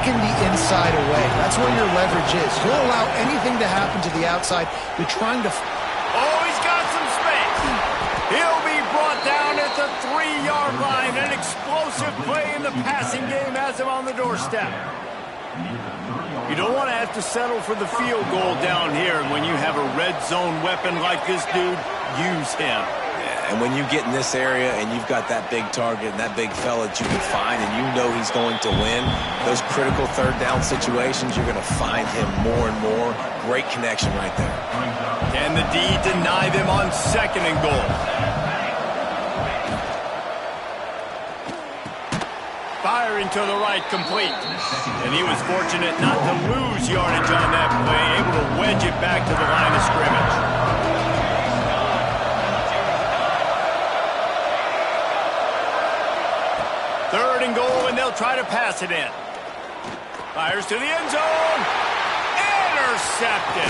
taking the inside away. That's where your leverage is. You'll allow anything to happen to the outside. You're trying to... Oh, he's got some space. He'll be brought down at the 3-yard line. An explosive play in the passing game has him on the doorstep. You don't want to have to settle for the field goal down here. And when you have a red zone weapon like this dude, use him. And when you get in this area and you've got that big target and that big fella that you can find and you know he's going to win, those critical third down situations, you're going to find him more and more. Great connection right there. Can the D deny them on 2nd and goal? Firing to the right, complete. And he was fortunate not to lose yardage on that play, able to wedge it back to the line of scrimmage. 3rd and goal, and they'll try to pass it in. Fires to the end zone. Intercepted.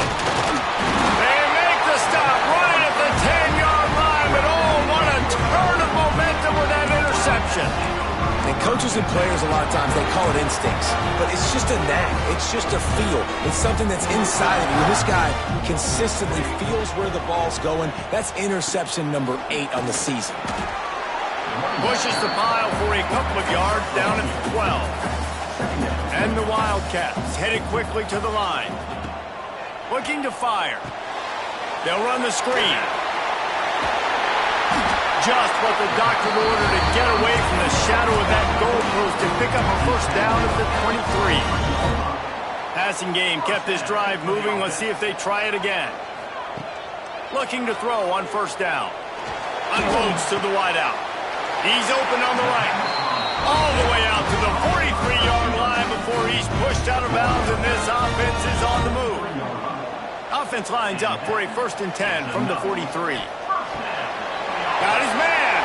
They make the stop, running at the 10-yard line, but oh, what a turn of momentum with that interception. And coaches and players, a lot of times, they call it instincts. But it's just a knack. It's just a feel. It's something that's inside of you. This guy consistently feels where the ball's going. That's interception number 8 on the season. Pushes the pile for a couple of yards down at 12. And the Wildcats headed quickly to the line. Looking to fire. They'll run the screen. Just what the doctor ordered to get away from the shadow of that goalpost and pick up a 1st down at the 23. Passing game kept this drive moving. Let's see if they try it again. Looking to throw on 1st down. Unloads to the wideout. He's open on the right. All the way out to the 43-yard line before he's pushed out of bounds, and this offense is on the move. Offense lines up for a 1st and 10 from the 43. Got his man.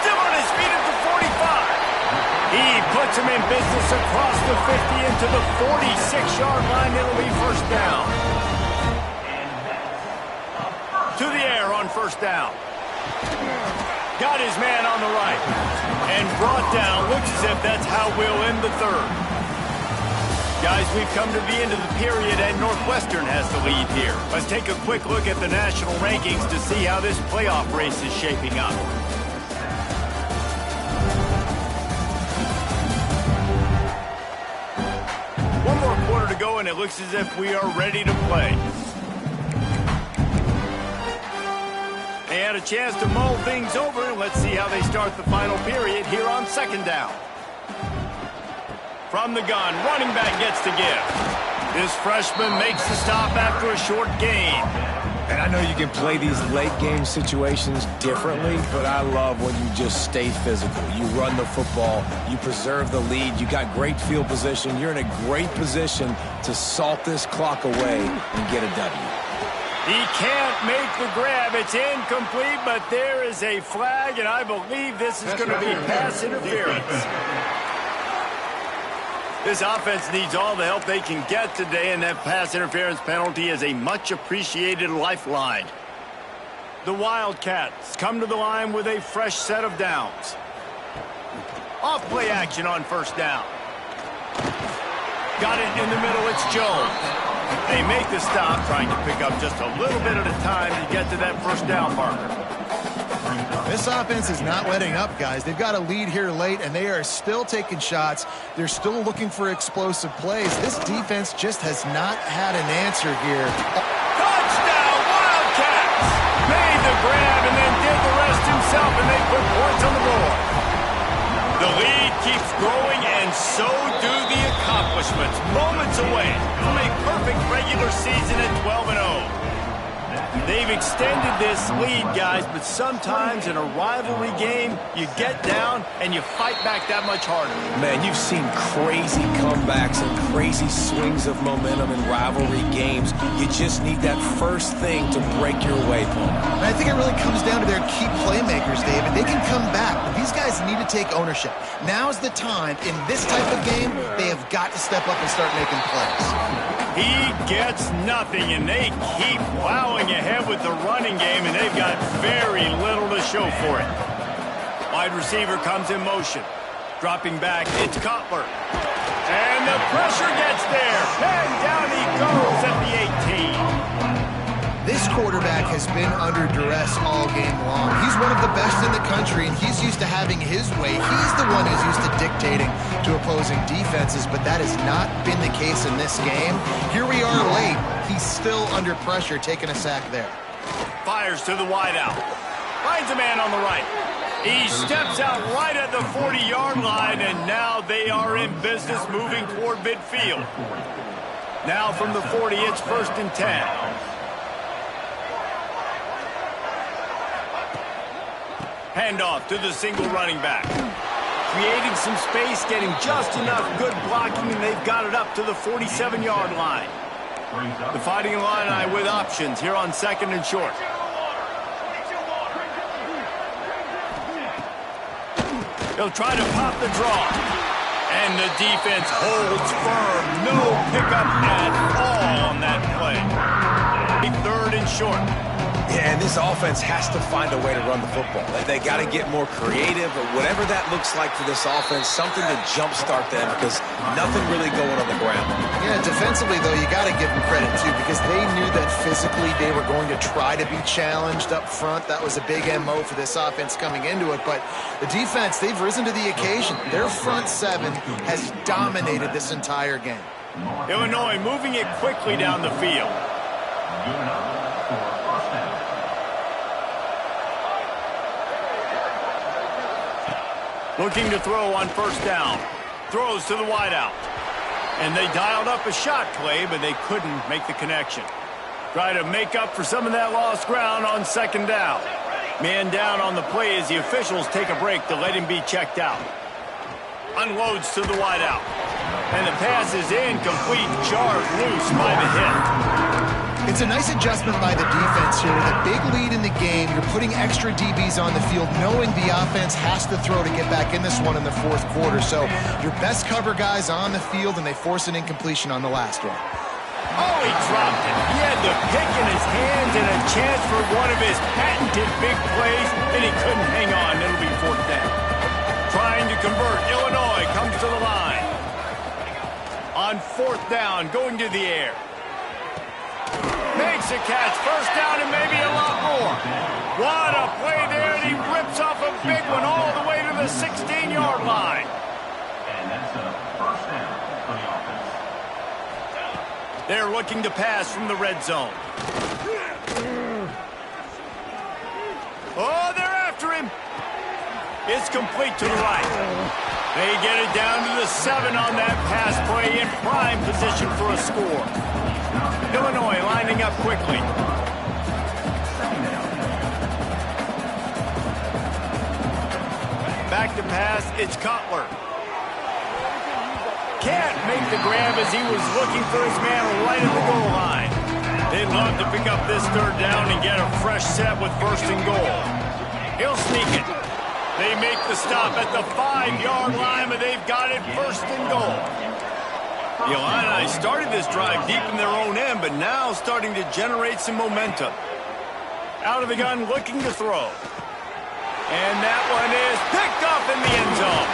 Still on his feet at the 45. He puts him in business across the 50 into the 46-yard line. It'll be 1st down. To the air on 1st down. Got his man on the right. And brought down. Looks as if that's how we'll end the 3rd. Guys, we've come to the end of the period, and Northwestern has the lead here. Let's take a quick look at the national rankings to see how this playoff race is shaping up. One more quarter to go, and it looks as if we are ready to play. They had a chance to mull things over, and let's see how they start the final period here on 2nd down. From the gun, running back gets to give. This freshman makes the stop after a short gain. And I know you can play these late game situations differently, but I love when you just stay physical. You run the football, you preserve the lead, you got great field position. You're in a great position to salt this clock away and get a W. He can't make the grab. It's incomplete, but there is a flag, and I believe this is going to be pass interference. This offense needs all the help they can get today, and that pass interference penalty is a much-appreciated lifeline. The Wildcats come to the line with a fresh set of downs. Off-play action on 1st down. Got it in the middle. It's Jones. They make the stop, trying to pick up just a little bit at a time to get to that 1st down marker. This offense is not letting up, guys. They've got a lead here late, and they are still taking shots. They're still looking for explosive plays. This defense just has not had an answer here. Touchdown, Wildcats! Made the grab and then did the rest himself, and they put points on the board. The lead keeps growing, and so do the accomplishments. Moments away from a perfect regular season at 12-0. They've extended this lead, guys, but sometimes in a rivalry game, you get down and you fight back that much harder. Man, you've seen crazy comebacks and crazy swings of momentum in rivalry games. You just need that first thing to break your way, Paul. And I think it really comes down to their key playmakers, David. They can come back, but these guys need to take ownership. Now's the time. In this type of game, they have got to step up and start making plays. He gets nothing, and they keep plowing ahead with the running game, and they've got very little to show for it. Wide receiver comes in motion. Dropping back, it's Cutler. And the pressure gets there. And down he goes at the 18. This quarterback has been under duress all game long. He's one of the best in the country, and he's used to having his way. He's the one who's used to dictating to opposing defenses, but that has not been the case in this game. Here we are late. He's still under pressure, taking a sack there. Fires to the wideout. Finds a man on the right. He steps out right at the 40-yard line, and now they are in business moving toward midfield. Now from the 40, it's 1st and 10. Handoff to the single running back. Creating some space, getting just enough good blocking, and they've got it up to the 47-yard line. The Fighting Illini with options here on 2nd and short. He'll try to pop the draw. And the defense holds firm. No pickup at all on that play. 3rd and short. Yeah, and this offense has to find a way to run the football. They got to get more creative, or whatever that looks like for this offense, something to jumpstart them, because nothing really going on the ground. Yeah, defensively, though, you got to give them credit, too, because they knew that physically they were going to try to be challenged up front. That was a big MO for this offense coming into it. But the defense, they've risen to the occasion. Their front seven has dominated this entire game. Illinois moving it quickly down the field. Looking to throw on 1st down. Throws to the wideout. And they dialed up a shot play, but they couldn't make the connection. Try to make up for some of that lost ground on 2nd down. Man down on the play as the officials take a break to let him be checked out. Unloads to the wideout. And the pass is incomplete, jarred loose by the hit. It's a nice adjustment by the defense here. With a big lead in the game, you're putting extra DBs on the field, knowing the offense has to throw to get back in this one in the 4th quarter. So your best cover guys on the field, and they force an incompletion on the last one. Oh, he dropped it. He had the pick in his hands and a chance for one of his patented big plays, and he couldn't hang on. It'll be 4th down. Trying to convert. Illinois comes to the line. On 4th down, going to the air. Makes a catch, 1st down, and maybe a lot more. What a play there, and he rips off a big one all the way to the 16-yard line. And that's a 1st down for the offense. They're looking to pass from the red zone. Oh, they're after him. It's complete to the right. They get it down to the 7 on that pass play, in prime position for a score. Illinois lining up quickly. Back to pass, it's Cutler. Can't make the grab as he was looking for his man right at the goal line. They'd love to pick up this 3rd down and get a fresh set with 1st and goal. He'll sneak it. They make the stop at the 5-yard line, but they've got it 1st and goal. The Illini started this drive deep in their own end, but now starting to generate some momentum. Out of the gun, looking to throw. And that one is picked up in the end zone.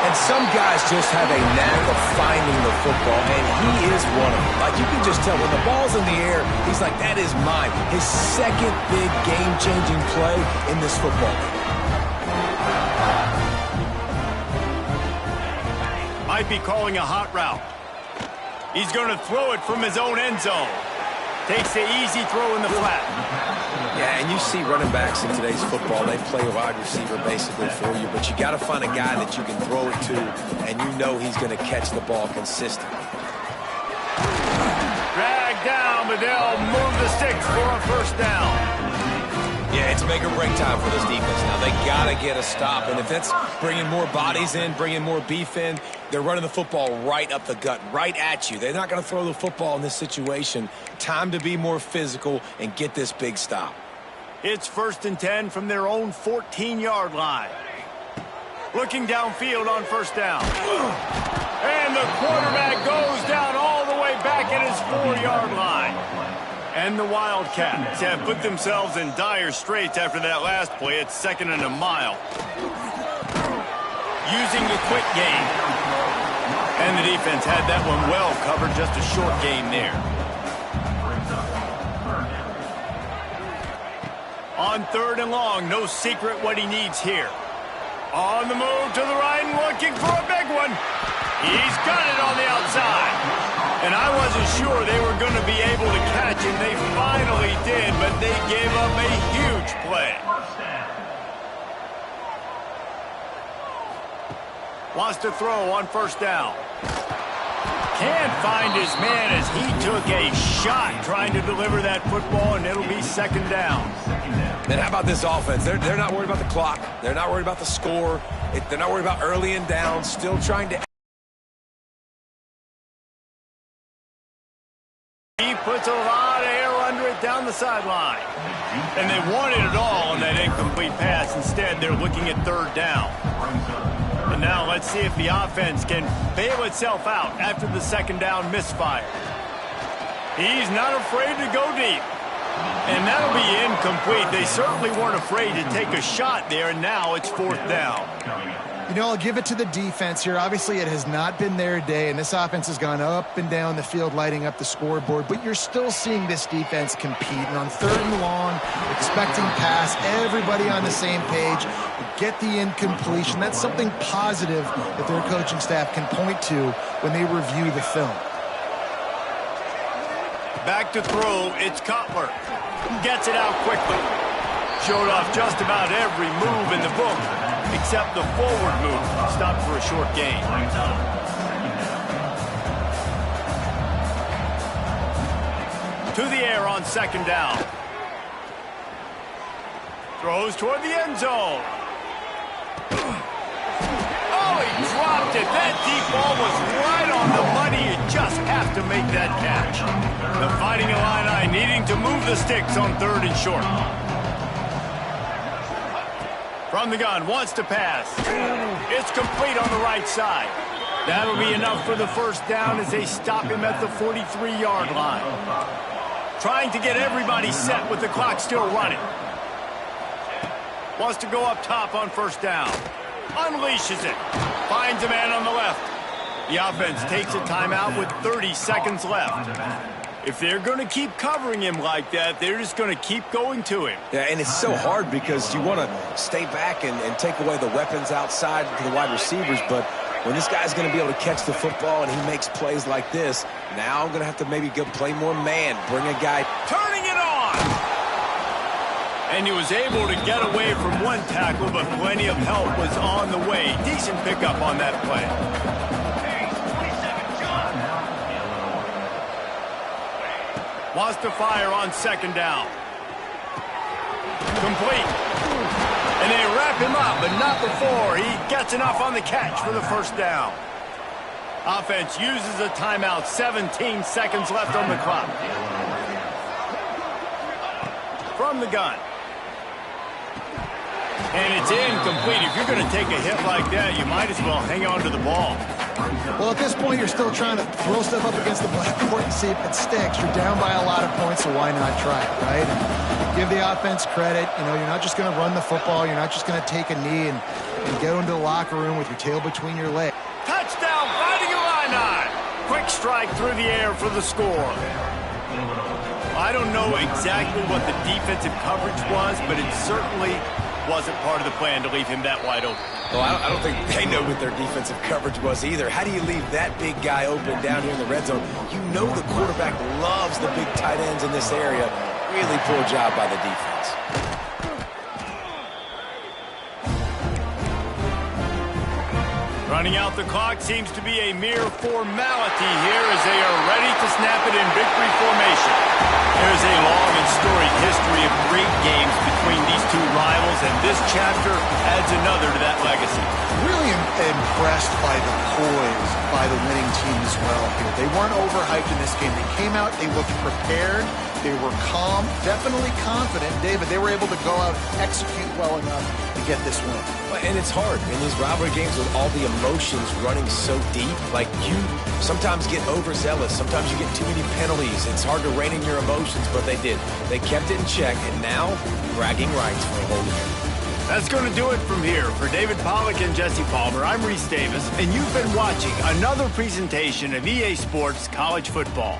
And some guys just have a knack of finding the football, and he is one of them. Like, you can just tell when the ball's in the air, he's like, that is mine. His 2nd big game-changing play in this football game. Might be calling a hot route. He's going to throw it from his own end zone. Takes the easy throw in the flat. Yeah, and you see running backs in today's football, they play a wide receiver basically for you, but you got to find a guy that you can throw it to, and you know he's going to catch the ball consistently. Drag down, but they'll move the sticks for a 1st down. Yeah, it's make or break time for this defense now. They got to get a stop, and if that's bringing more bodies in, bringing more beef in, they're running the football right up the gut, right at you. They're not going to throw the football in this situation. Time to be more physical and get this big stop. It's 1st and 10 from their own 14-yard line. Looking downfield on 1st down. And the quarterback goes down all the way back at his 4-yard line. And the Wildcats have put themselves in dire straits after that last play. It's 2nd and a mile. Using the quick game. And the defense had that one well covered, just a short game there. On 3rd and long, no secret what he needs here. On the move to the right and looking for a big one. He's got it on the outside. And I wasn't sure they were going to be able to catch him. They finally did, but they gave up a huge play. Wants to throw on 1st down. Can't find his man as he took a shot trying to deliver that football, and it'll be 2nd down. And how about this offense? They're not worried about the clock. They're not worried about the score. They're not worried about early and down. Still trying to... He puts a lot of air under it down the sideline. And they wanted it all on that incomplete pass. Instead, they're looking at 3rd down. And now let's see if the offense can bail itself out after the 2nd down misfire. He's not afraid to go deep. And that'll be incomplete. They certainly weren't afraid to take a shot there, and now it's 4th down. You know, I'll give it to the defense here. Obviously, it has not been their day, and this offense has gone up and down the field, lighting up the scoreboard. But you're still seeing this defense compete. And on 3rd and long, expecting pass, everybody on the same page, get the incompletion. That's something positive that their coaching staff can point to when they review the film. Back to throw, it's Cutler. Gets it out quickly. Showed off just about every move in the book, except the forward move. Stopped for a short gain. To the air on 2nd down. Throws toward the end zone. Oh, he dropped it. That deep ball was right on the money. You just have to make that catch. The Fighting Illini needing to move the sticks on 3rd and short. From the gun, wants to pass. It's complete on the right side. That'll be enough for the 1st down as they stop him at the 43-yard line. Trying to get everybody set with the clock still running. Wants to go up top on 1st down. Unleashes it. Finds a man on the left. The offense takes a timeout with 30 seconds left. If they're going to keep covering him like that, they're just going to keep going to him. Yeah, and it's so hard because you want to stay back and take away the weapons outside to the wide receivers, but when this guy's going to be able to catch the football and he makes plays like this, now I'm going to have to maybe go play more man, bring a guy. Turning it on! And he was able to get away from one tackle, but plenty of help was on the way. Decent pickup on that play. Wants to fire on 2nd down. Complete. And they wrap him up, but not before he gets enough on the catch for the 1st down. Offense uses a timeout. 17 seconds left on the clock. From the gun. And it's incomplete. If you're going to take a hit like that, you might as well hang on to the ball. Well, at this point, you're still trying to throw stuff up against the blackboard and see if it sticks. You're down by a lot of points, so why not try it, right? And give the offense credit. You know, you're not just going to run the football. You're not just going to take a knee and go into the locker room with your tail between your legs. Touchdown, Fighting Illini! Quick strike through the air for the score. I don't know exactly what the defensive coverage was, but it certainly wasn't part of the plan to leave him that wide open. Well, I don't think they know what their defensive coverage was either. How do you leave that big guy open down here in the red zone? You know the quarterback loves the big tight ends in this area. Really poor job by the defense. Running out the clock seems to be a mere formality here as they are ready to snap it in victory formation. There's a long and storied history of great games between these two rivals, and this chapter adds another to that legacy. Really impressed by the poise by the winning team as well here. They weren't overhyped in this game. They came out, they looked prepared, they were calm, definitely confident. David, they were able to go out and execute well enough to get this win. And it's hard in these rivalry games with all the emotions running so deep. Like, you sometimes get overzealous. Sometimes you get too many penalties. It's hard to rein in your emotions, but they did. They kept it in check, and now bragging rights for a whole year. That's going to do it from here. For David Pollack and Jesse Palmer, I'm Reese Davis, and you've been watching another presentation of EA Sports College Football.